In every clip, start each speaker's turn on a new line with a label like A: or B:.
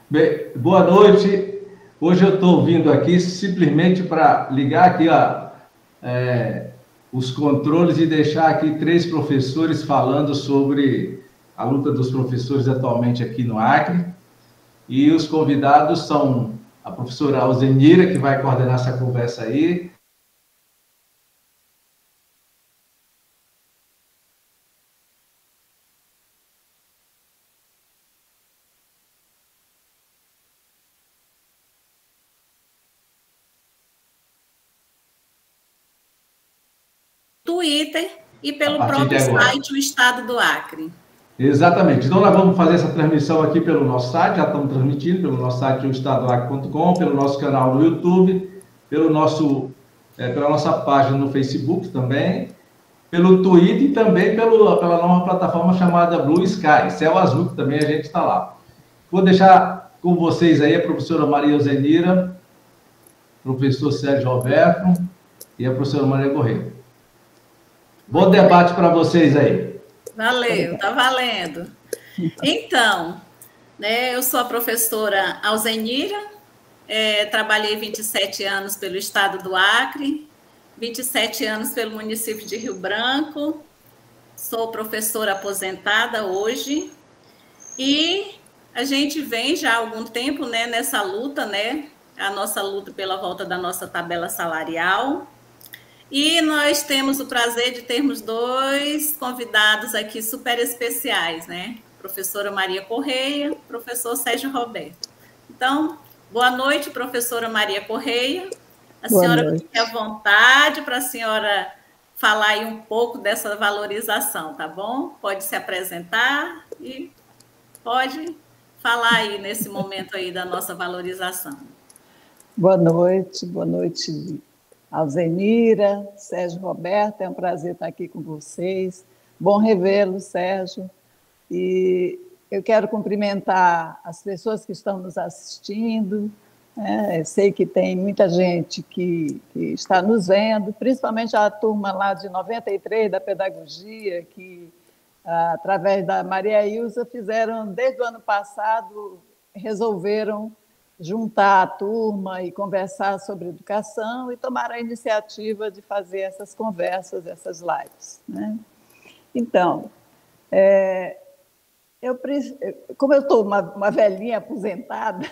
A: Bem, boa noite. Hoje eu estou vindo aqui simplesmente para ligar aqui os controles e deixar aqui três professores falando sobre a luta dos professores atualmente aqui no Acre. E os convidados são a professora Alzenira, que vai coordenar essa conversa aí.
B: Twitter e
A: A
B: pelo
A: partir de
B: próprio
A: agora.
B: site O Estado do Acre.
A: Exatamente. Então, nós vamos fazer essa transmissão aqui pelo nosso site, já estamos transmitindo pelo nosso site, oestadoacre.com, pelo nosso canal no YouTube, pela nossa página no Facebook também, pelo Twitter e também pela nova plataforma chamada Blue Sky, Céu Azul, que também a gente está lá. Vou deixar com vocês aí a professora Maria Alzenira, professor Sérgio Roberto e a professora Maria Correia. Bom debate para vocês aí.
B: Valeu, tá valendo. Então, eu sou a professora Alzenira, trabalhei 27 anos pelo estado do Acre, 27 anos pelo município de Rio Branco, sou professora aposentada hoje, e a gente vem já há algum tempo nessa luta, a nossa luta pela volta da nossa tabela salarial. E nós temos o prazer de termos dois convidados aqui super especiais, Professora Maria Correia, professor Sérgio Roberto. Então, boa noite, professora Maria Correia. A senhora fique à vontade para a senhora falar aí um pouco dessa valorização, tá bom? Pode se apresentar e pode falar aí nesse momento aí da nossa valorização.
C: Boa noite, Alzenira, Sérgio Roberto, é um prazer estar aqui com vocês. Bom revê-lo, Sérgio. E eu quero cumprimentar as pessoas que estão nos assistindo. Sei que tem muita gente que está nos vendo, principalmente a turma lá de 93 da pedagogia, que, através da Maria Ilza, fizeram, desde o ano passado, resolveram juntar a turma e conversar sobre educação e tomar a iniciativa de fazer essas conversas, essas lives. Então, como eu estou uma velhinha aposentada,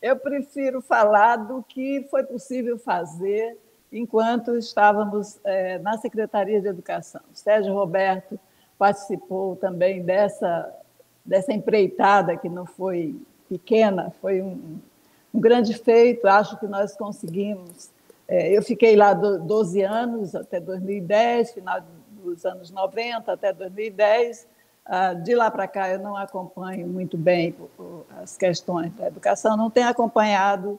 C: eu prefiro falar do que foi possível fazer enquanto estávamos na Secretaria de Educação. Sérgio Roberto participou também dessa empreitada, que não foi pequena, foi um grande feito, acho que nós conseguimos. Eu fiquei lá 12 anos, até 2010, final dos anos 90 até 2010. De lá para cá eu não acompanho muito bem as questões da educação, não tenho acompanhado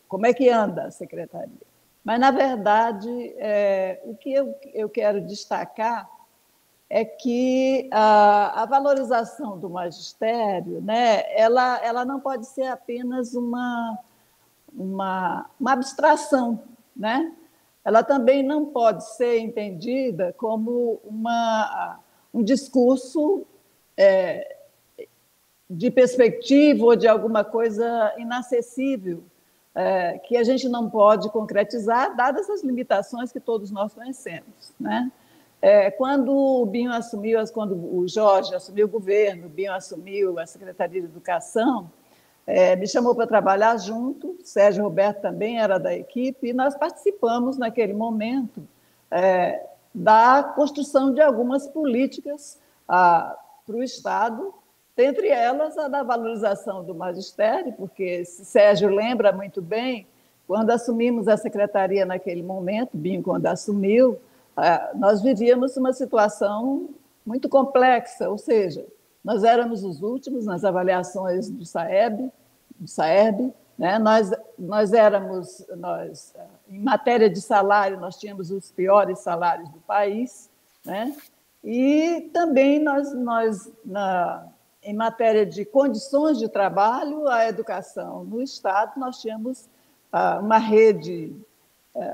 C: como é que anda a secretaria. Mas, na verdade, o que eu quero destacar é que a valorização do magistério, ela não pode ser apenas uma abstração, Ela também não pode ser entendida como um discurso de perspectiva ou de alguma coisa inacessível, que a gente não pode concretizar, dadas as limitações que todos nós conhecemos, Quando o Binho assumiu, quando o Jorge assumiu o governo, o Binho assumiu a Secretaria de Educação, me chamou para trabalhar junto, Sérgio Roberto também era da equipe, e nós participamos, naquele momento, da construção de algumas políticas para o Estado, dentre elas a da valorização do magistério, porque Sérgio lembra muito bem, quando assumimos a secretaria naquele momento, Binho quando assumiu, nós vivíamos uma situação muito complexa, ou seja, nós éramos os últimos nas avaliações do SAEB, em matéria de salário, nós tínhamos os piores salários do país, e também em matéria de condições de trabalho, a educação no Estado, nós tínhamos uma rede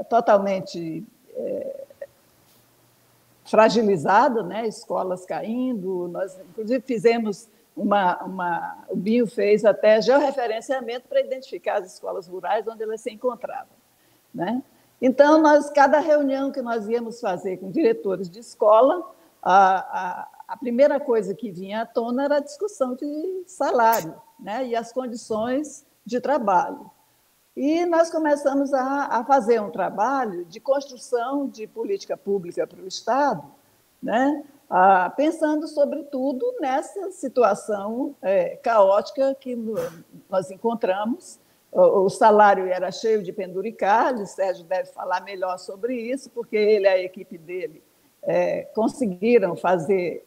C: totalmente fragilizada, escolas caindo. Nós, inclusive, fizemos o BIO fez até georreferenciamento para identificar as escolas rurais onde elas se encontravam, né? Então, cada reunião que nós íamos fazer com diretores de escola, a primeira coisa que vinha à tona era a discussão de salário, né? E as condições de trabalho. E nós começamos a fazer um trabalho de construção de política pública para o Estado, né? Pensando, sobretudo, nessa situação caótica que nós encontramos. O salário era cheio de penduricalhos, o Sérgio deve falar melhor sobre isso, porque ele e a equipe dele conseguiram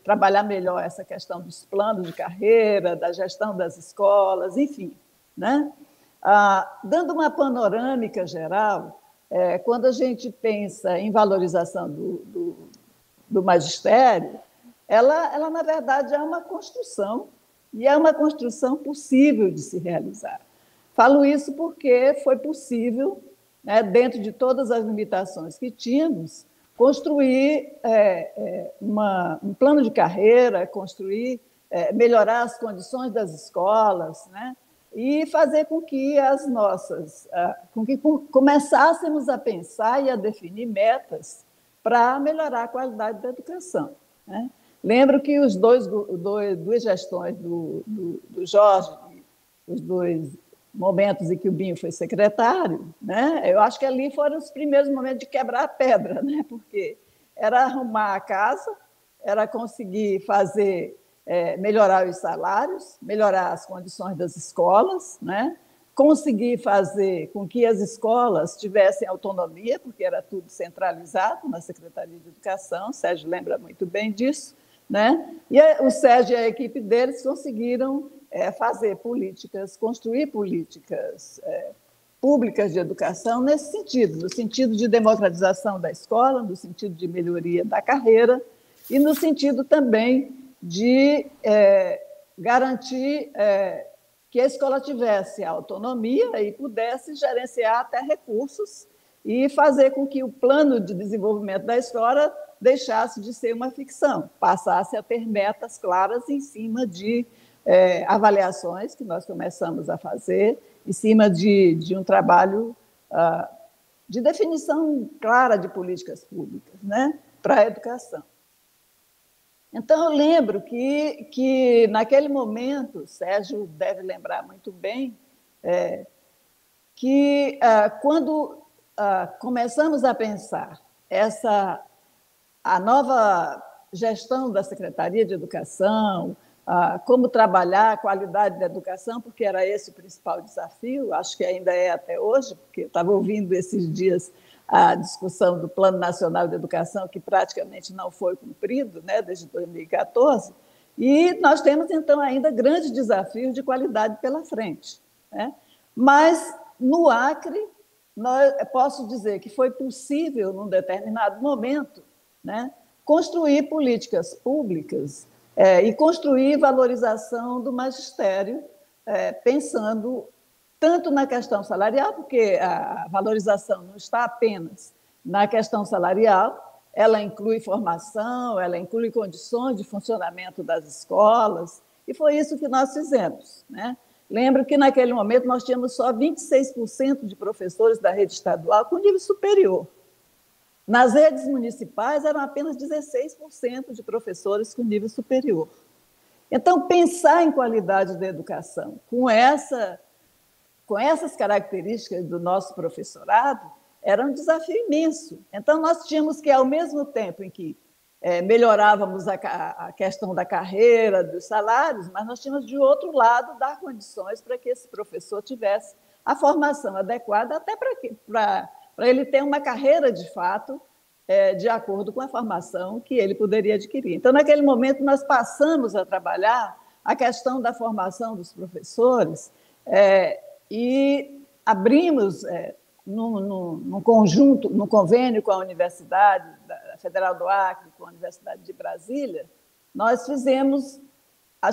C: trabalhar melhor essa questão dos planos de carreira, da gestão das escolas, enfim, né? Dando uma panorâmica geral, quando a gente pensa em valorização do magistério, ela, na verdade, é uma construção, e é uma construção possível de se realizar. Falo isso porque foi possível, né, dentro de todas as limitações que tínhamos, construir um plano de carreira, melhorar as condições das escolas, né, e fazer com que começássemos a pensar e a definir metas para melhorar a qualidade da educação, né? Lembro que as duas gestões do Jorge, os dois momentos em que o Binho foi secretário, né? Eu acho que ali foram os primeiros momentos de quebrar a pedra, né? Porque era arrumar a casa, era conseguir melhorar os salários, melhorar as condições das escolas, né? Conseguir fazer com que as escolas tivessem autonomia, porque era tudo centralizado na Secretaria de Educação, o Sérgio lembra muito bem disso, né? E o Sérgio e a equipe deles conseguiram construir políticas públicas de educação nesse sentido, no sentido de democratização da escola, no sentido de melhoria da carreira e no sentido também de garantir que a escola tivesse autonomia e pudesse gerenciar até recursos e fazer com que o plano de desenvolvimento da escola deixasse de ser uma ficção, passasse a ter metas claras em cima de avaliações que nós começamos a fazer, em cima de um trabalho de definição clara de políticas públicas, né, para a educação. Então, eu lembro que naquele momento, o Sérgio deve lembrar muito bem, que quando começamos a pensar a nova gestão da Secretaria de Educação, como trabalhar a qualidade da educação, porque era esse o principal desafio, acho que ainda é até hoje, porque eu estava ouvindo esses dias a discussão do Plano Nacional de Educação, que praticamente não foi cumprido, né, desde 2014, e nós temos, então, ainda grandes desafios de qualidade pela frente, né? Mas, no Acre, posso dizer que foi possível, num determinado momento, né, construir políticas públicas e construir valorização do magistério, pensando tanto na questão salarial, porque a valorização não está apenas na questão salarial, ela inclui formação, ela inclui condições de funcionamento das escolas, e foi isso que nós fizemos, né? Lembro que, naquele momento, nós tínhamos só 26% de professores da rede estadual com nível superior. Nas redes municipais, eram apenas 16% de professores com nível superior. Então, pensar em qualidade da educação com essas características do nosso professorado era um desafio imenso. Então, nós tínhamos que, ao mesmo tempo em que melhorávamos a questão da carreira, dos salários, mas nós tínhamos, de outro lado, dar condições para que esse professor tivesse a formação adequada, até para ele ter uma carreira, de fato, de acordo com a formação que ele poderia adquirir. Então, naquele momento, nós passamos a trabalhar a questão da formação dos professores e abrimos, num convênio com a Universidade Federal do Acre, com a Universidade de Brasília, nós fizemos,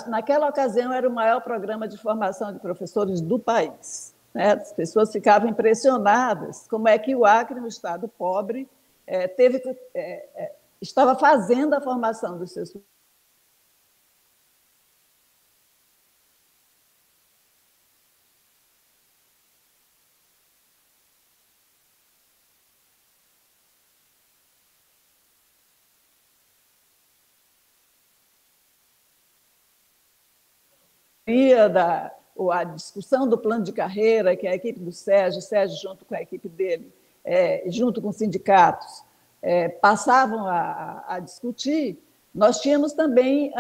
C: naquela ocasião, era o maior programa de formação de professores do país, né? As pessoas ficavam impressionadas como é que o Acre, um estado pobre, estava fazendo a formação dos seus a discussão do plano de carreira, que a equipe do Sérgio junto com a equipe dele, junto com os sindicatos, passavam a discutir, nós tínhamos também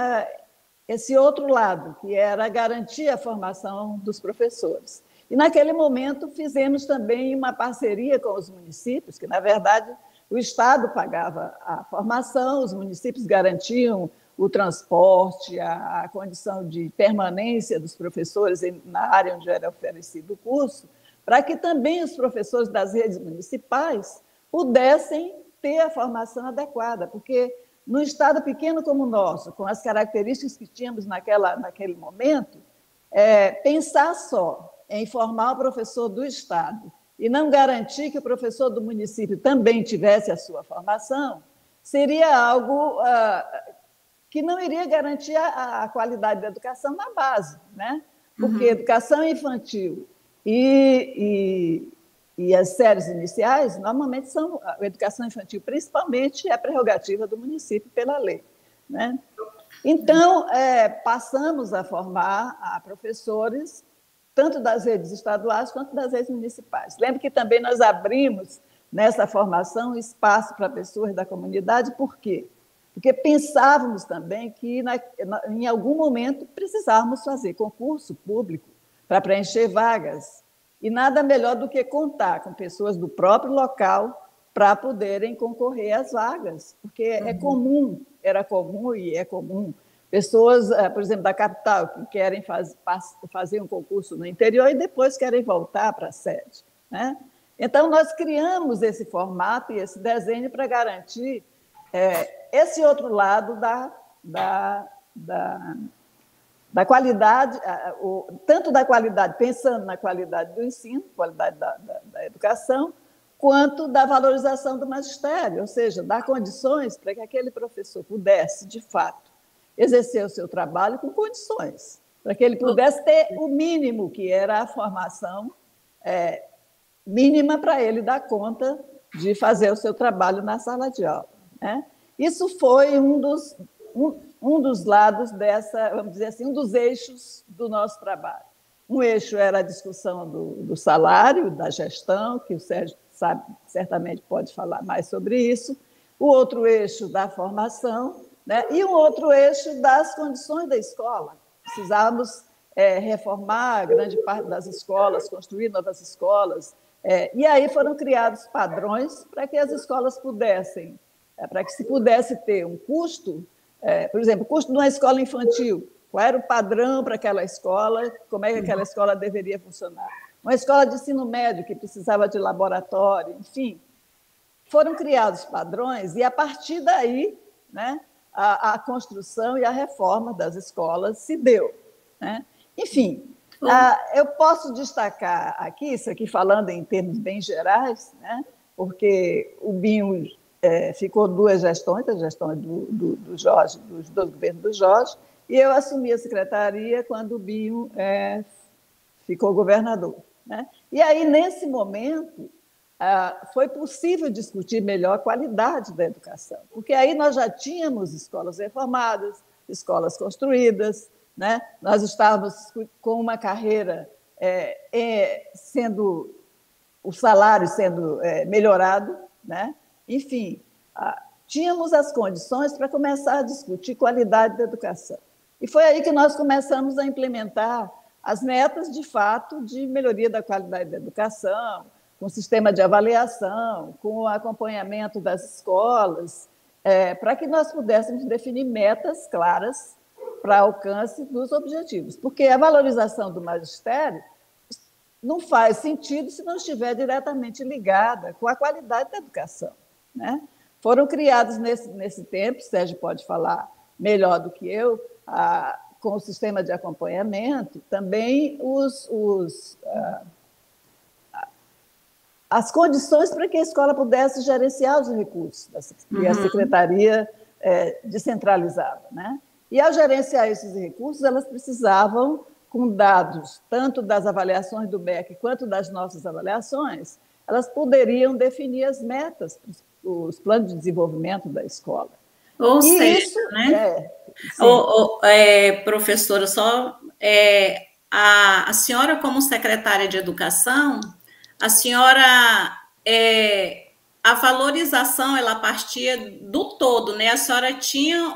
C: esse outro lado, que era garantir a formação dos professores. E, naquele momento, fizemos também uma parceria com os municípios, que, na verdade, o Estado pagava a formação, os municípios garantiam o transporte, a condição de permanência dos professores na área onde era oferecido o curso, para que também os professores das redes municipais pudessem ter a formação adequada, porque no estado pequeno como o nosso, com as características que tínhamos naquele momento, pensar só em formar o professor do estado e não garantir que o professor do município também tivesse a sua formação, seria algo que não iria garantir a qualidade da educação na base, né? Porque educação infantil e as séries iniciais, normalmente são, a educação infantil, principalmente, é a prerrogativa do município pela lei, né? Então, passamos a formar professores, tanto das redes estaduais quanto das redes municipais. Lembro que também nós abrimos, nessa formação, espaço para pessoas da comunidade, por quê? Porque pensávamos também que, em algum momento, precisávamos fazer concurso público para preencher vagas, e nada melhor do que contar com pessoas do próprio local para poderem concorrer às vagas, porque era comum e é comum, pessoas, por exemplo, da capital, que querem fazer um concurso no interior e depois querem voltar para a sede, né? Então, nós criamos esse formato e esse desenho para garantir esse outro lado da qualidade, tanto da qualidade, pensando na qualidade do ensino, qualidade da educação, quanto da valorização do magistério, ou seja, dar condições para que aquele professor pudesse, de fato, exercer o seu trabalho com condições, para que ele pudesse ter o mínimo, que era a formação mínima para ele dar conta de fazer o seu trabalho na sala de aula, né? Isso foi um dos lados dessa, vamos dizer assim, um dos eixos do nosso trabalho. Um eixo era a discussão do salário, da gestão, que o Sérgio sabe, certamente pode falar mais sobre isso, o outro eixo da formação, né? E um outro eixo das condições da escola. Precisávamos reformar grande parte das escolas, construir novas escolas, e aí foram criados padrões para que as escolas pudessem, para que se pudesse ter um custo, por exemplo, o custo de uma escola infantil, qual era o padrão para aquela escola, como é que aquela escola deveria funcionar. Uma escola de ensino médio que precisava de laboratório, enfim, foram criados padrões e, a partir daí, né, a construção e a reforma das escolas se deu, né? Enfim, eu posso destacar aqui, isso aqui falando em termos bem gerais, né, porque o Binho ficou 2 gestões, a gestão do Jorge, dos 2 governos do Jorge, e eu assumi a secretaria quando o Binho ficou governador, né? E aí, nesse momento, foi possível discutir melhor a qualidade da educação, porque aí nós já tínhamos escolas reformadas, escolas construídas, né? Nós estávamos com uma carreira o salário sendo melhorado, né? Enfim, tínhamos as condições para começar a discutir qualidade da educação. E foi aí que nós começamos a implementar as metas, de fato, de melhoria da qualidade da educação, com sistema de avaliação, com o acompanhamento das escolas, para que nós pudéssemos definir metas claras para alcance dos objetivos. Porque a valorização do magistério não faz sentido se não estiver diretamente ligada com a qualidade da educação, né? Foram criados nesse tempo, Sérgio pode falar melhor do que eu, com o sistema de acompanhamento, também as condições para que a escola pudesse gerenciar os recursos que a secretaria descentralizava, né? E, ao gerenciar esses recursos, elas precisavam, com dados tanto das avaliações do MEC quanto das nossas avaliações, elas poderiam definir as metas, os planos de desenvolvimento da escola.
B: Ou seja, isso, né?
C: Professora,
B: só a senhora, como secretária de Educação, a senhora, a valorização, ela partia do todo, né? A senhora tinha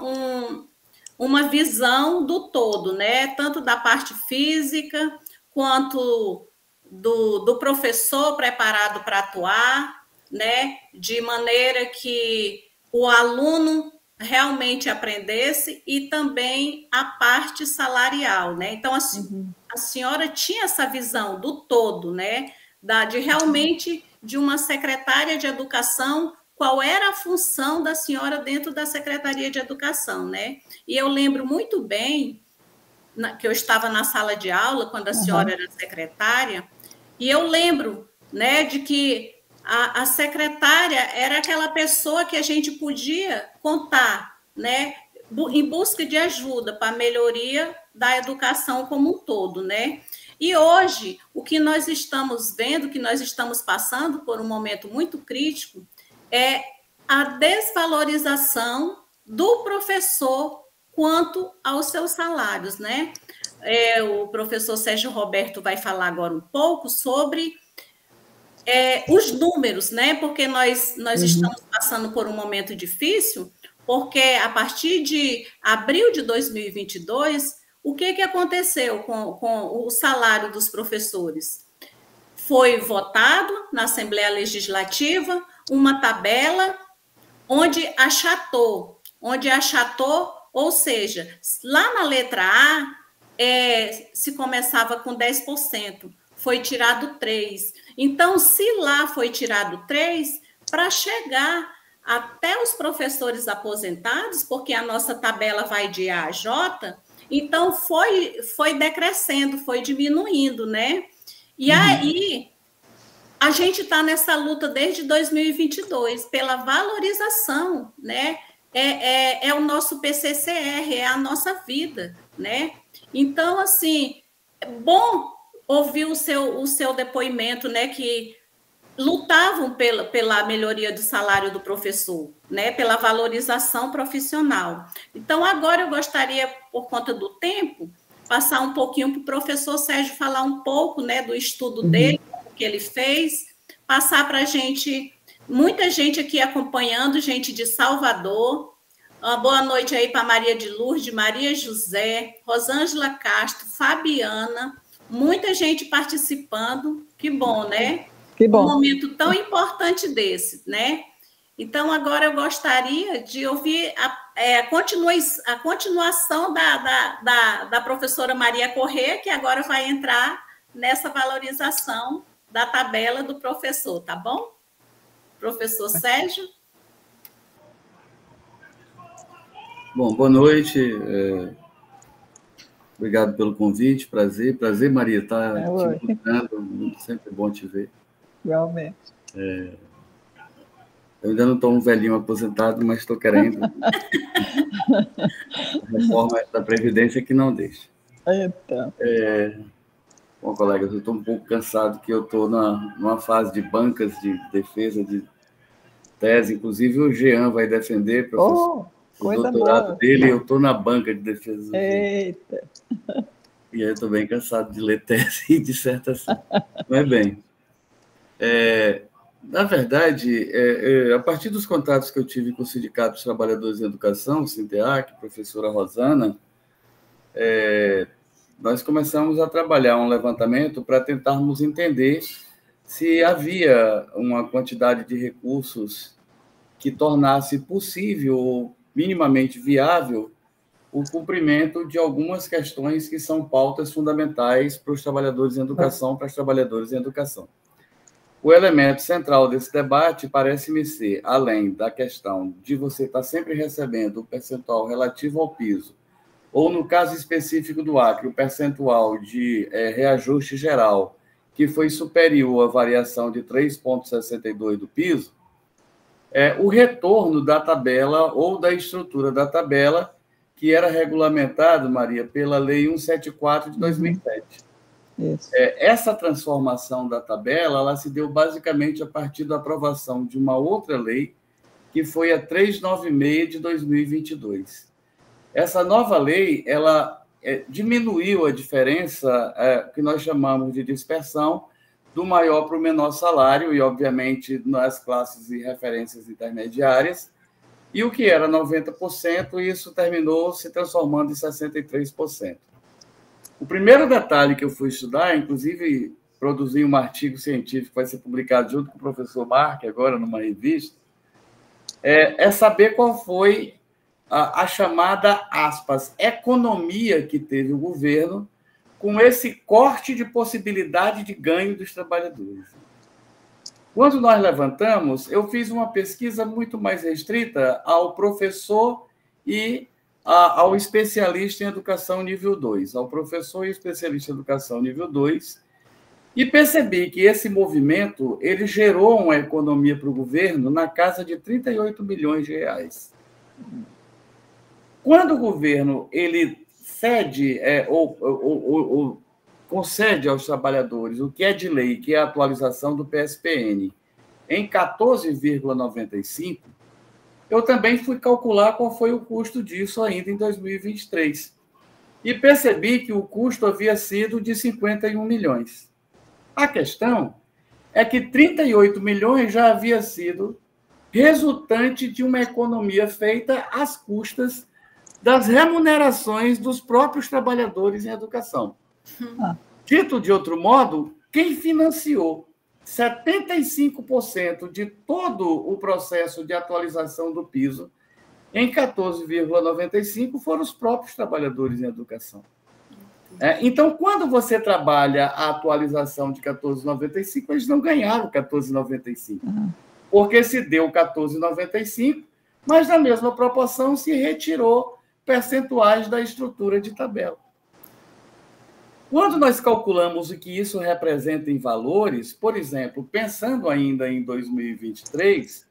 B: uma visão do todo, né? Tanto da parte física, quanto do professor preparado para atuar, né? De maneira que o aluno realmente aprendesse, e também a parte salarial, né? Então, a senhora tinha essa visão do todo, né? De realmente de uma secretária de educação, qual era a função da senhora dentro da Secretaria de Educação, né? E eu lembro muito bem que eu estava na sala de aula quando a senhora era secretária, e eu lembro, né, de que a secretária era aquela pessoa que a gente podia contar, né, em busca de ajuda para a melhoria da educação como um todo, né? E hoje, o que nós estamos vendo, que nós estamos passando por um momento muito crítico, é a desvalorização do professor quanto aos seus salários, né? O professor Sérgio Roberto vai falar agora um pouco sobre os números, né? Porque nós estamos passando por um momento difícil, porque a partir de abril de 2022, o que aconteceu com o salário dos professores? Foi votado na Assembleia Legislativa uma tabela onde achatou, ou seja, lá na letra A, se começava com 10%, foi tirado 3%. Então, se lá foi tirado 3%, para chegar até os professores aposentados, porque a nossa tabela vai de A a J, então foi decrescendo, foi diminuindo, né? E aí, a gente está nessa luta desde 2022 pela valorização, né? É o nosso PCCR, é a nossa vida, né? Então, assim, é bom ouvir o seu depoimento, né? Que lutavam pela melhoria do salário do professor, né? Pela valorização profissional. Então, agora eu gostaria, por conta do tempo, passar um pouquinho para o professor Sérgio falar um pouco, né, do estudo dele, o que ele fez, passar para a gente, muita gente aqui acompanhando, gente de Salvador. Uma boa noite aí para Maria de Lourdes, Maria José, Rosângela Castro, Fabiana, muita gente participando, que bom, né? Que bom. Um momento tão importante desse, né? Então, agora eu gostaria de ouvir a continuação da professora Maria Corrêa, que agora vai entrar nessa valorização da tabela do professor, tá bom? Professor Sérgio.
D: Bom, boa noite. Obrigado pelo convite, prazer, Maria, estar te encontrando, sempre bom te ver.
C: Realmente.
D: Eu ainda não estou um velhinho aposentado, mas estou querendo. A reforma da Previdência que não deixa.
C: Então.
D: Bom, colegas, eu estou um pouco cansado, que eu estou numa fase de bancas de defesa de tese, inclusive o Jean vai defender, professor, o doutorado dele, eu estou na banca de defesa.
C: Eita!
D: E aí eu estou bem cansado de ler tese e dissertação. Mas bem, na verdade, a partir dos contatos que eu tive com o Sindicato dos Trabalhadores em Educação, o Sinteac, professora Rosana, nós começamos a trabalhar um levantamento para tentarmos entender se havia uma quantidade de recursos que tornasse possível ou minimamente viável o cumprimento de algumas questões que são pautas fundamentais para os trabalhadores em educação, para as trabalhadoras em educação. O elemento central desse debate parece-me ser, além da questão de você estar sempre recebendo o percentual relativo ao piso, ou, no caso específico do Acre, o percentual de reajuste geral, que foi superior à variação de 3,62 do piso, o retorno da tabela ou da estrutura da tabela, que era regulamentado, Maria, pela Lei 174 de 2007.
C: Isso.
D: Essa transformação da tabela ela se deu basicamente a partir da aprovação de uma outra lei, que foi a 396 de 2022. Essa nova lei ela diminuiu a diferença que nós chamamos de dispersão do maior para o menor salário, e, obviamente, nas classes e referências intermediárias, e o que era 90%, isso terminou se transformando em 63%. O primeiro detalhe que eu fui estudar, inclusive produzi um artigo científico que vai ser publicado junto com o professor Mark, agora numa revista, é saber qual foi a chamada, aspas, economia que teve o governo com esse corte de possibilidade de ganho dos trabalhadores. Quando nós levantamos, eu fiz uma pesquisa muito mais restrita ao professor e ao especialista em educação nível 2, ao professor e especialista em educação nível 2, e percebi que esse movimento ele gerou uma economia para o governo na casa de 38 bilhões de reais. Quando o governo ele cede ou concede aos trabalhadores o que é de lei, que é a atualização do PSPN, em 14,95, eu também fui calcular qual foi o custo disso ainda em 2023. E percebi que o custo havia sido de 51 milhões. A questão é que 38 milhões já havia sido resultante de uma economia feita às custas das remunerações dos próprios trabalhadores em educação. Dito de outro modo, quem financiou 75% de todo o processo de atualização do piso em 14,95 foram os próprios trabalhadores em educação. Então, quando você trabalha a atualização de 14,95, eles não ganharam 14,95, porque se deu 14,95, mas na mesma proporção se retirou percentuais da estrutura de tabela. Quando nós calculamos o que isso representa em valores, por exemplo, pensando ainda em 2023,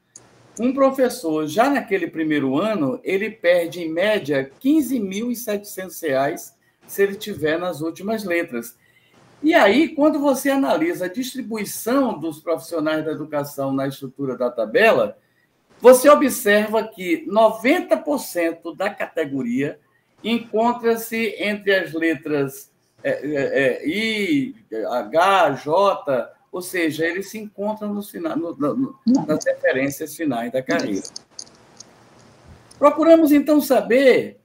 D: um professor, já naquele primeiro ano, ele perde, em média, R$ 15.700 se ele tiver nas últimas letras. E aí, quando você analisa a distribuição dos profissionais da educação na estrutura da tabela, você observa que 90% da categoria encontra-se entre as letras I, H, J, ou seja, eles se encontram nas referências finais da carreira. Procuramos, então, saber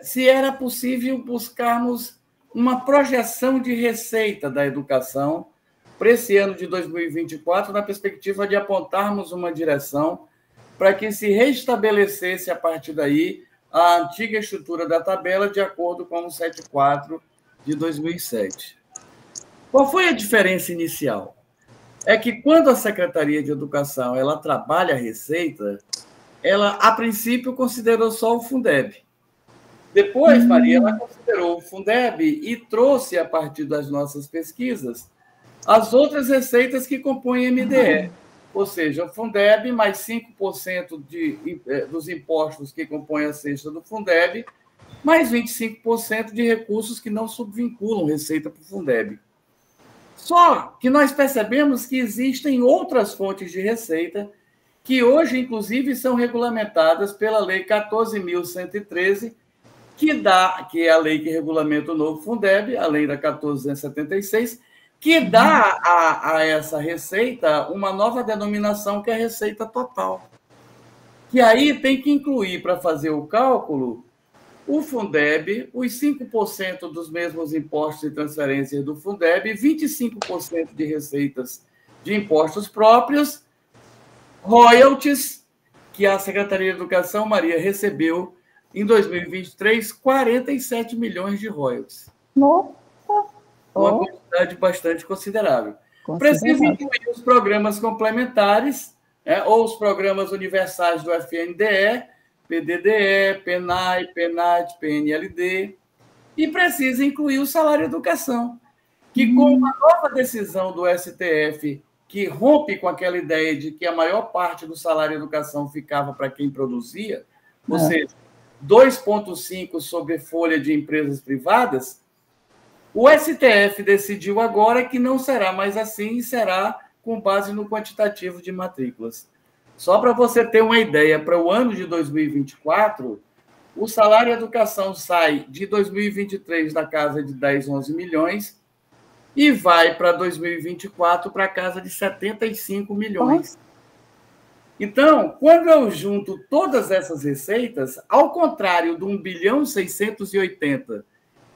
D: se era possível buscarmos uma projeção de receita da educação para esse ano de 2024, na perspectiva de apontarmos uma direção para que se restabelecesse, a partir daí, a antiga estrutura da tabela de acordo com o 74 de 2007. Qual foi a diferença inicial? É que quando a Secretaria de Educação ela trabalha a receita, ela, a princípio, considerou só o Fundeb. Depois, Maria, ela considerou o Fundeb e trouxe, a partir das nossas pesquisas, as outras receitas que compõem MDE. Ou seja, o Fundeb mais 5% dos impostos que compõem a cesta do Fundeb, mais 25% de recursos que não subvinculam receita para o Fundeb. Só que nós percebemos que existem outras fontes de receita que hoje, inclusive, são regulamentadas pela Lei 14.113, que é a lei que regulamenta o novo Fundeb, a Lei da 14.276, que dá a essa receita uma nova denominação, que é a receita total. Que aí tem que incluir, para fazer o cálculo, o Fundeb, os 5% dos mesmos impostos e transferências do Fundeb, 25% de receitas de impostos próprios, royalties, que a Secretaria de Educação, Maria, recebeu em 2023 47 milhões de royalties. Nossa! Uma quantidade bastante considerável. Precisa incluir os programas complementares, ou os programas universais do FNDE, PDDE, PENAI, PENAT, PNLD, e precisa incluir o salário educação, que com uma nova decisão do STF, que rompe com aquela ideia de que a maior parte do salário educação ficava para quem produzia, ou seja, 2,5% sobre folha de empresas privadas, o STF decidiu agora que não será mais assim e será com base no quantitativo de matrículas. Só para você ter uma ideia, para o ano de 2024, o salário de educação sai de 2023 da casa de 10, 11 milhões e vai para 2024 para a casa de 75 milhões. Então, quando eu junto todas essas receitas, ao contrário do 1.680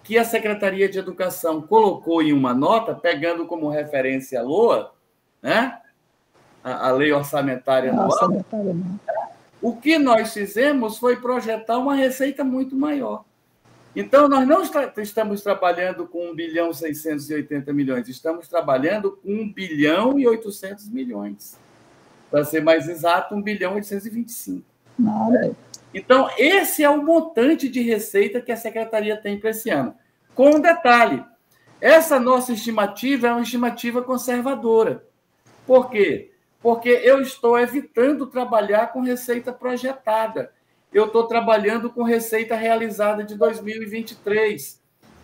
D: que a Secretaria de Educação colocou em uma nota, pegando como referência a LOA, né? A Lei Orçamentária Anual, o que nós fizemos foi projetar uma receita muito maior. Então, nós não estamos trabalhando com 1.680 milhões, estamos trabalhando com 1.800 milhões. Para ser mais exato, 1.825. Então, esse é o montante de receita que a Secretaria tem para esse ano. Com um detalhe, essa nossa estimativa é uma estimativa conservadora. Por quê? Porque eu estou evitando trabalhar com receita projetada. Eu estou trabalhando com receita realizada de 2023.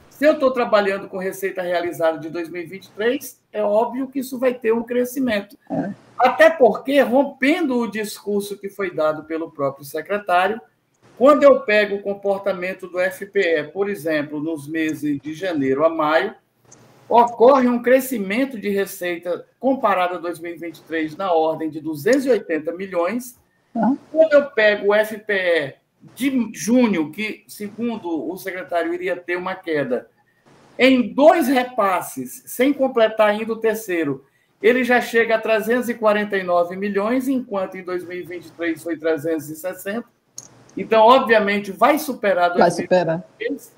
D: Se eu estou trabalhando com receita realizada de 2023, é óbvio que isso vai ter um crescimento. Até porque, rompendo o discurso que foi dado pelo próprio secretário, quando eu pego o comportamento do FPE, por exemplo, nos meses de janeiro a maio, ocorre um crescimento de receita comparado a 2023 na ordem de 280 milhões. Quando eu pego o FPE de junho, que, segundo o secretário, iria ter uma queda, em 2 repasses, sem completar ainda o terceiro, ele já chega a 349 milhões, enquanto em 2023 foi 360. Então, obviamente, vai superar 2023.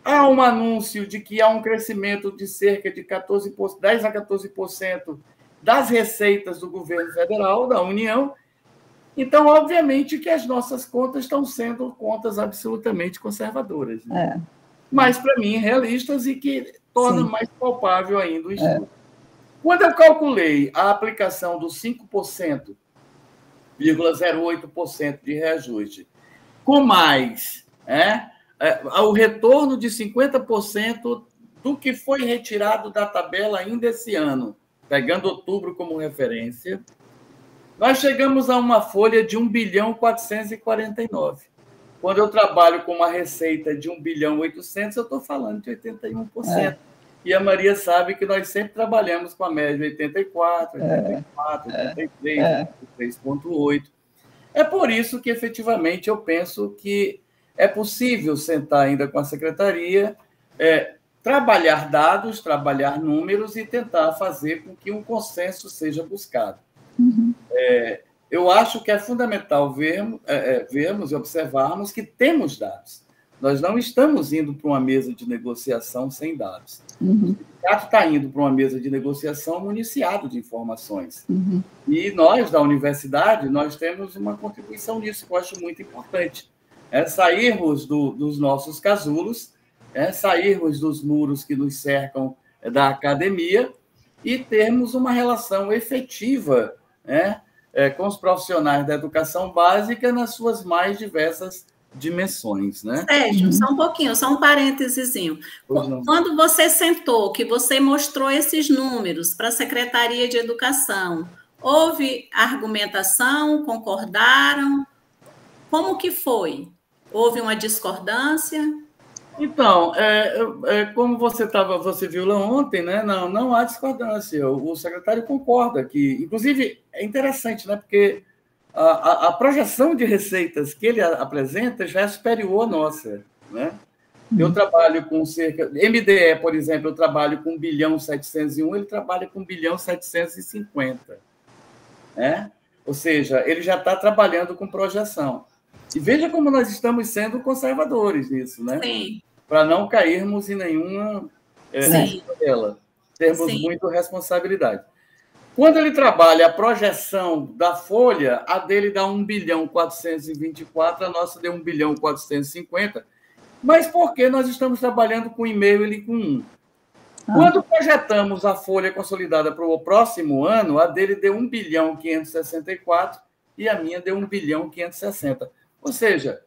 D: Há um anúncio de que há um crescimento de cerca de 10% a 14% das receitas do governo federal, da União. Então, obviamente, que as nossas contas estão sendo contas absolutamente conservadoras. Né? Mas, para mim, realistas e que torna mais palpável ainda o estudo. Quando eu calculei a aplicação dos 5,08% de reajuste, com mais o retorno de 50% do que foi retirado da tabela ainda esse ano, pegando outubro como referência, nós chegamos a uma folha de 1.449 bilhão. Quando eu trabalho com uma receita de 1.8 bilhão, eu estou falando de 81%. E a Maria sabe que nós sempre trabalhamos com a média 84, 83, 83,8. É por isso que, efetivamente, eu penso que é possível sentar ainda com a Secretaria, trabalhar dados, trabalhar números e tentar fazer com que um consenso seja buscado. Eu acho que é fundamental vermos e observarmos que temos dados. Nós não estamos indo para uma mesa de negociação sem dados. O sindicato está indo para uma mesa de negociação municiado de informações. E nós, da universidade, nós temos uma contribuição nisso, que eu acho muito importante. Sairmos dos nossos casulos, sairmos dos muros que nos cercam da academia e termos uma relação efetiva com os profissionais da educação básica nas suas mais diversas dimensões, né?
B: Sérgio, só um pouquinho, só um parêntesezinho. Quando você sentou, que você mostrou esses números para a Secretaria de Educação, houve argumentação, concordaram? Como que foi? Houve uma discordância?
D: Então, como você viu lá ontem, né? Não há discordância. O secretário concorda que, inclusive, é interessante, né? Porque a projeção de receitas que ele apresenta já é superior à nossa, né? Eu trabalho com MDE, por exemplo, eu trabalho com 1.701 bilhão, ele trabalha com 1.750 bilhão, né? Ou seja, ele já está trabalhando com projeção. E veja como nós estamos sendo conservadores nisso, né?
B: Sim.
D: Para não cairmos em nenhuma dela. Termos muita responsabilidade. Quando ele trabalha a projeção da folha, a dele dá 1.424 bilhão, a nossa deu 1.450 bilhão. Mas por que nós estamos trabalhando com e-mail ele com 1? Quando projetamos a folha consolidada para o próximo ano, a dele deu 1.564 bilhão e a minha deu 1.560 bilhão. Ou seja,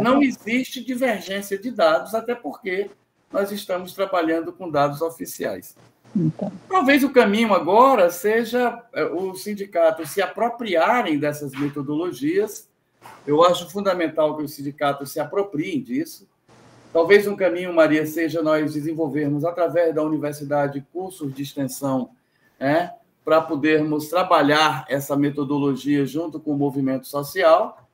D: não existe divergência de dados, até porque nós estamos trabalhando com dados oficiais. Então. Talvez o caminho agora seja os sindicatos se apropriarem dessas metodologias Eu acho fundamental que os sindicatos se apropriem disso. Talvez um caminho, Maria, seja nós desenvolvermos, através da universidade, cursos de extensão, para podermos trabalhar essa metodologia junto com o movimento social,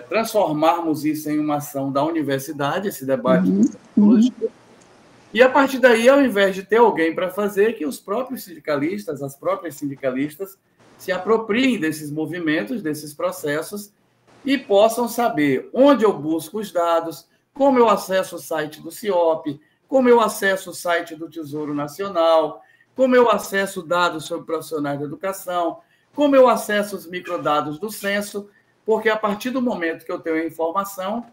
D: transformarmos isso em uma ação da universidade, esse debate de metodologia. E, a partir daí, ao invés de ter alguém para fazer, que os próprios sindicalistas, as próprias sindicalistas, se apropriem desses movimentos, desses processos, e possam saber onde eu busco os dados, como eu acesso o site do CIOP, como eu acesso o site do Tesouro Nacional, como eu acesso dados sobre profissionais da educação, como eu acesso os microdados do censo, porque a partir do momento que eu tenho a informação,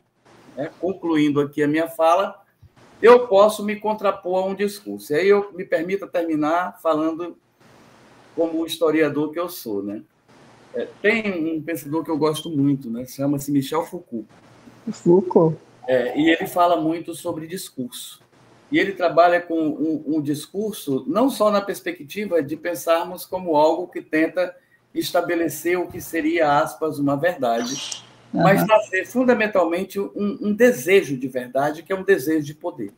D: concluindo aqui a minha fala, eu posso me contrapor a um discurso. E aí eu me permita terminar falando como historiador que eu sou, né? Tem um pensador que eu gosto muito, né? Chama-se Michel Foucault.
C: Foucault.
D: E ele fala muito sobre discurso. E ele trabalha com um discurso não só na perspectiva de pensarmos como algo que tenta estabelecer o que seria, aspas, uma verdade, mas trazer fundamentalmente um desejo de verdade, que é um desejo de poder.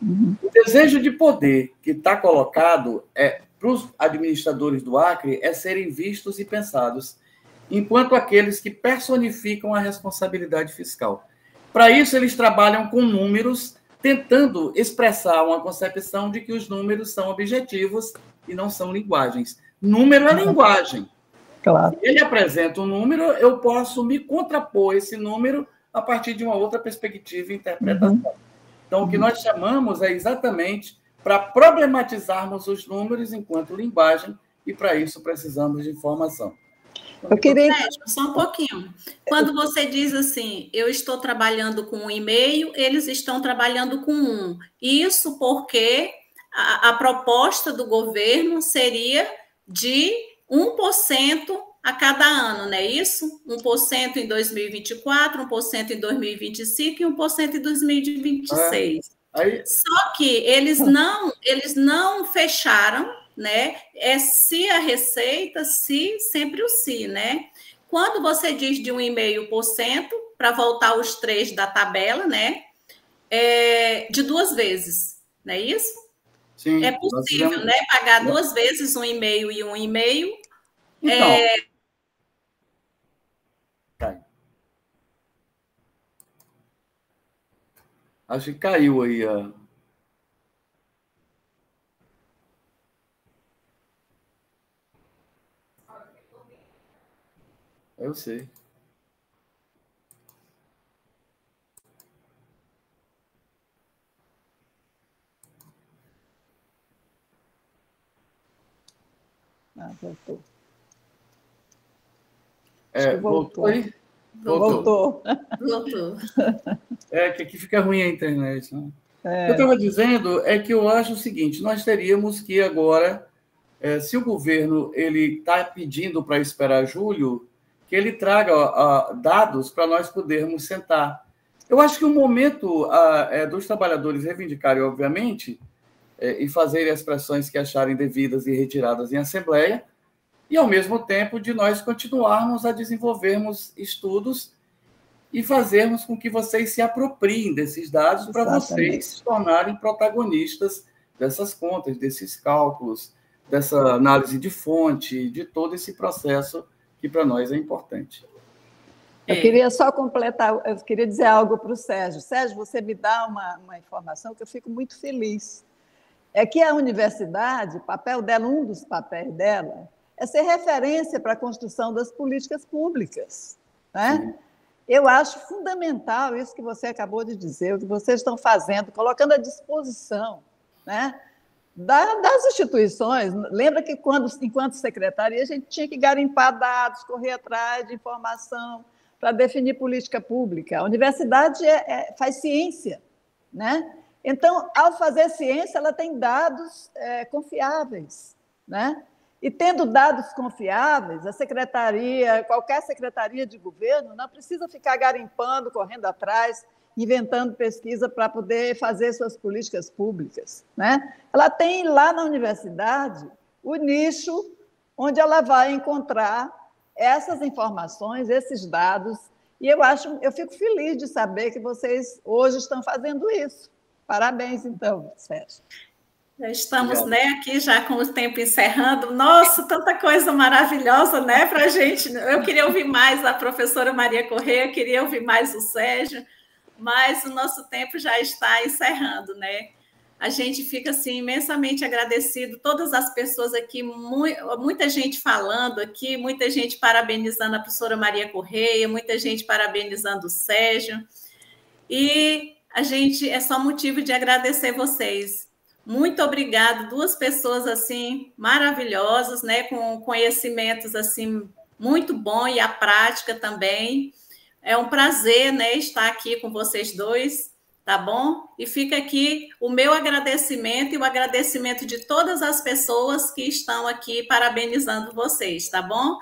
D: O desejo de poder que está colocado para os administradores do Acre é serem vistos e pensados enquanto aqueles que personificam a responsabilidade fiscal. Para isso, eles trabalham com números, tentando expressar uma concepção de que os números são objetivos e não são linguagens. Número é linguagem.
C: Claro.
D: Se ele apresenta um número, eu posso me contrapor esse número a partir de uma outra perspectiva e interpretação. Então, o que nós chamamos é exatamente para problematizarmos os números enquanto linguagem, e para isso precisamos de informação.
C: Eu queria...
B: Só um pouquinho. Quando você diz assim, eu estou trabalhando com um e-mail, eles estão trabalhando com um. Isso porque a proposta do governo seria de 1% a cada ano, não é isso? 1% em 2024, 1% em 2025 e 1% em 2026. Só que eles não fecharam, né? Se a receita, se, sempre o se, né? Quando você diz de 1,5%, para voltar os 3 da tabela, né? De 2 vezes, não é isso?
D: Sim,
B: é possível, né? Pagar 2 vezes 1,5 e 1,5.
D: Então, acho que caiu aí a... Eu sei.
C: Voltou.
D: Voltou aí?
C: Voltou.
D: Que aqui fica ruim a internet. Né? O que eu estava dizendo é que eu acho o seguinte, nós teríamos que agora, se o governo está pedindo para esperar julho, que ele traga dados para nós podermos sentar. Eu acho que o momento dos trabalhadores reivindicarem, obviamente, e fazerem as pressões que acharem devidas e retiradas em assembleia, e, ao mesmo tempo, de nós continuarmos a desenvolvermos estudos e fazermos com que vocês se apropriem desses dados para vocês se tornarem protagonistas dessas contas, desses cálculos, dessa análise de fonte, de todo esse processo que para nós é importante.
C: Eu queria só completar, eu queria dizer algo para o Sérgio. Sérgio, você me dá uma informação que eu fico muito feliz. É que a universidade, o papel dela, um dos papéis dela, é ser referência para a construção das políticas públicas. Né? Eu acho fundamental isso que você acabou de dizer, o que vocês estão fazendo, colocando à disposição, né, das instituições. Lembra que, enquanto secretaria, a gente tinha que garimpar dados, correr atrás de informação para definir política pública. A universidade faz ciência. Né? Então, ao fazer ciência, ela tem dados confiáveis. Né? E, tendo dados confiáveis, a secretaria, qualquer secretaria de governo, não precisa ficar garimpando, correndo atrás, inventando pesquisa para poder fazer suas políticas públicas. Né? Ela tem lá na universidade o nicho onde ela vai encontrar essas informações, esses dados, E eu fico feliz de saber que vocês hoje estão fazendo isso. Parabéns, então, Sérgio.
B: Já estamos, né, aqui já com o tempo encerrando. Nossa, tanta coisa maravilhosa, né, para a gente. Eu queria ouvir mais a professora Maria Corrêa, queria ouvir mais o Sérgio, mas o nosso tempo já está encerrando, né? A gente fica, assim, imensamente agradecido, todas as pessoas aqui, muita gente falando aqui, muita gente parabenizando a professora Maria Corrêa, muita gente parabenizando o Sérgio, e a gente, é só motivo de agradecer vocês. Muito obrigada, duas pessoas, assim, maravilhosas, né, com conhecimentos, assim, muito bom, e a prática também. É um prazer, né, estar aqui com vocês dois. Tá bom? E fica aqui o meu agradecimento e o agradecimento de todas as pessoas que estão aqui parabenizando vocês, tá bom?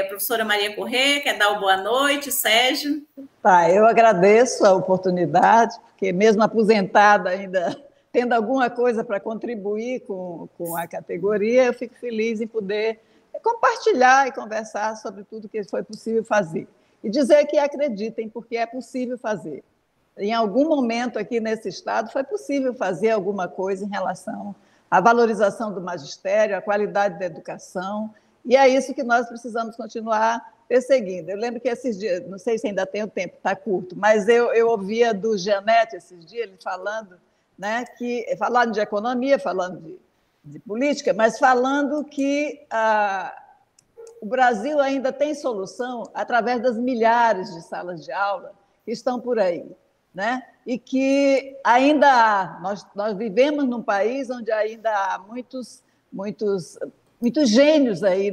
B: Professora Maria Corrêa, quer dar uma boa noite, Sérgio?
C: Tá, eu agradeço a oportunidade, porque mesmo aposentada ainda tendo alguma coisa para contribuir com a categoria, eu fico feliz em poder compartilhar e conversar sobre tudo que foi possível fazer. E dizer que acreditem, porque é possível fazer. Em algum momento aqui nesse estado foi possível fazer alguma coisa em relação à valorização do magistério, à qualidade da educação, e é isso que nós precisamos continuar perseguindo. Eu lembro que esses dias, não sei se ainda tenho tempo, está curto, mas eu ouvia do Janete esses dias, ele falando, né, falando de economia, falando de política, mas falando que o Brasil ainda tem solução através das milhares de salas de aula que estão por aí. Né? E que ainda há, nós vivemos num país onde ainda há muitos gênios aí